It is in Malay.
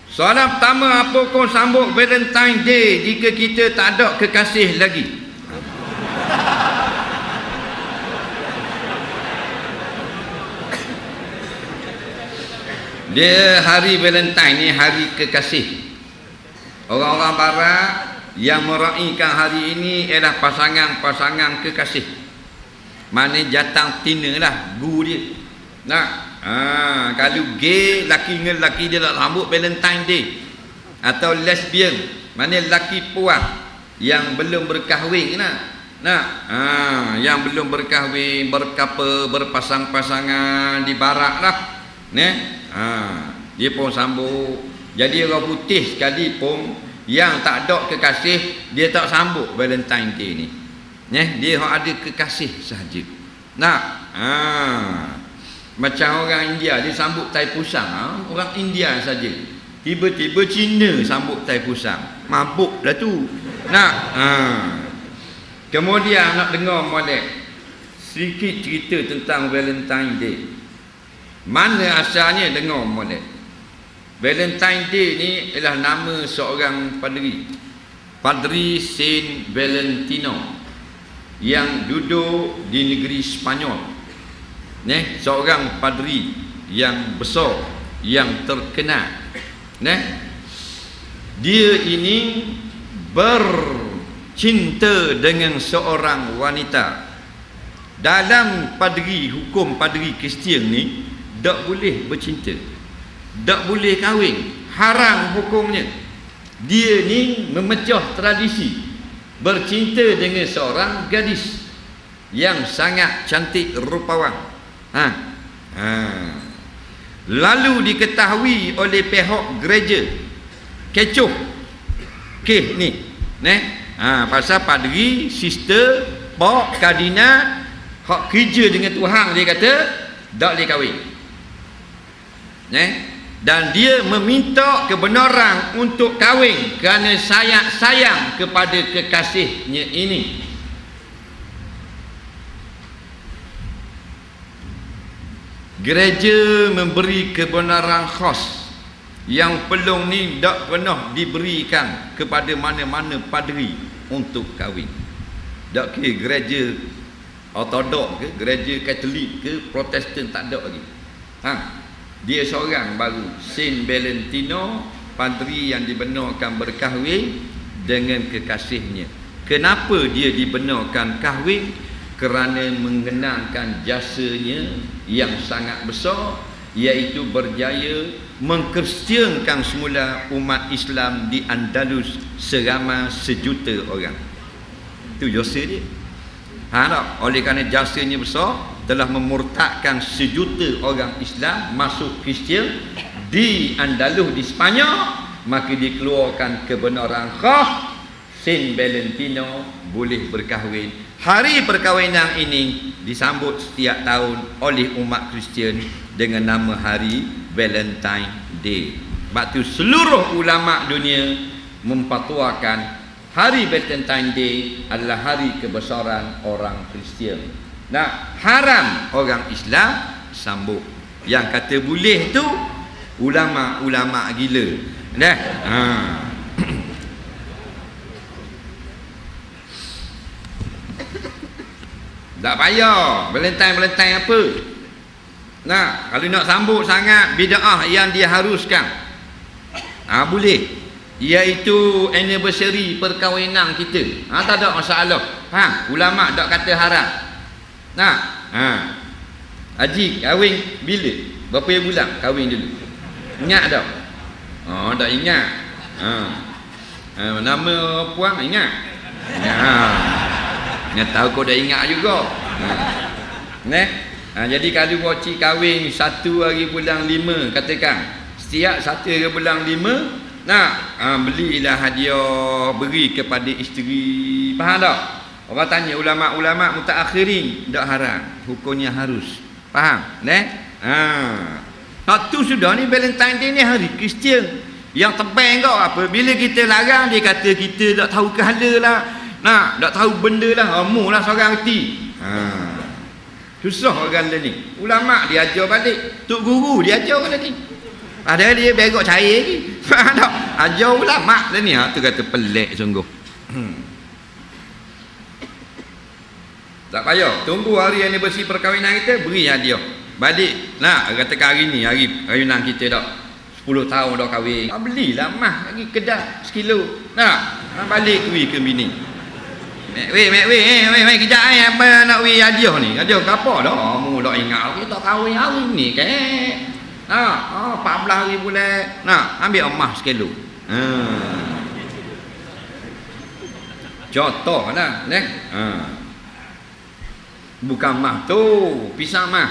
Soalan pertama, apa kau sambut Valentine Day jika kita tak ada kekasih lagi? Dia hari Valentine ni hari kekasih. Orang-orang barat yang meraihkan hari ini ialah pasangan-pasangan kekasih. Mana jatang tina lah guru dia. Kalau gay, laki dengan laki dia nak sambut Valentine Day. Atau lesbian, mana laki puan yang belum berkahwin yang belum berkahwin, berkapa, berpasang-pasangan di barat lah. Dia pun sambut. Jadi orang putih sekalipun yang tak ada kekasih, dia tak sambut Valentine Day ni. Dia ada kekasih sahaja. Macam orang India, dia sambut Taipusang. Orang India saja. Tiba-tiba Cina sambut Taipusang. Mabuk dah tu. Kemudian nak dengar molek sedikit cerita tentang Valentine Day. Mana asalnya, dengar molek. Valentine Day ni ialah nama seorang padri, Padri Saint Valentino, yang duduk di negeri Spanyol. Seorang padri yang besar, yang terkenal. Dia ini bercinta dengan seorang wanita. Dalam padri, hukum padri Kristian ni, tak boleh bercinta, tak boleh kahwin, haram hukumnya. Dia ni memecah tradisi bercinta dengan seorang gadis yang sangat cantik rupawan. Lalu diketahui oleh pihak gereja, kecoh kes ni, pasal padri, sister, pak, kardinal hak kerja dengan Tuhan, dia kata tak boleh kahwin. Dan dia meminta kebenaran untuk kahwin kerana sayang kepada kekasihnya ini. Gereja memberi kebenaran khas yang pelong ni tak pernah diberikan kepada mana-mana padri untuk kahwin. Tak kira gereja Ortodok ke, gereja Katolik ke, Protestan, tak ada lagi. Dia seorang baru, Saint Valentino, padri yang dibenarkan berkahwin dengan kekasihnya. Kenapa dia dibenarkan kahwin? Kerana mengenangkan jasanya yang sangat besar, iaitu berjaya mengkristiankan semula umat Islam di Andalus seramai 1 juta orang. Itu jasa dia. Oleh kerana jasanya besar, telah memurtadkan 1 juta orang Islam masuk Kristian di Andalus, di Spanyol. Maka dikeluarkan kebenaran khas, Saint Valentino boleh berkahwin. Hari perkahwinan ini disambut setiap tahun oleh umat Kristian dengan nama hari Valentine Day. Sebab itu seluruh ulama dunia memfatwakan hari Valentine Day adalah hari kebesaran orang Kristian. Haram orang Islam sambut. Yang kata boleh tu ulama-ulama gila. Tak payah Valentine apa. Kalau nak sambut sangat bid'ah yang dia haruskan, boleh, iaitu anniversary perkahwinan kita. Tak ada masalah. Ulama tak kata haram. Haji kahwin bila? Berapa bulan kahwin dulu? Ingat tak? Tak ingat. Nama puan ingat? Ingat tahu kau dah ingat juga. Jadi kalau wacik kahwin 1 hari bulan 5, katakan setiap 1 hari bulan 5, belilah hadiah, beri kepada isteri. Faham tak? Orang tanya ulama-ulama mutaakhirin, tak haram, hukumnya harus. Faham? Tu sudah ni Valentine Day ni hari Kristian. Yang tebang kau apa? Bila kita larang, dia kata kita tak tahu kehala lah, tak tahu benda lah, lah seorang reti. Susah orang ni. Ulama dia ajar balik, tok guru dia ajar orang ni. Padahal dia berok cair lagi. Tak. Ajar ulama dah ni. Tu kata pelik sungguh. Tak payah. Tunggu hari anniversary perkahwinan kita, beri hadiah. Balik. Nah, katakan hari ni, hari kahwinan kita dah 10 tahun dah kahwin. Belilah mah lagi kedai sekilo. Nah, balik weh ke bini. Weh, kejap apa nak weh hadiah ni? Hadiah ke apa dah? Mu dah ingat kita kahwin hari ni ke? 14 hari bulan. Nah, ambil emas sekilo. Contoh lah, bukan mah tu, pisang mah.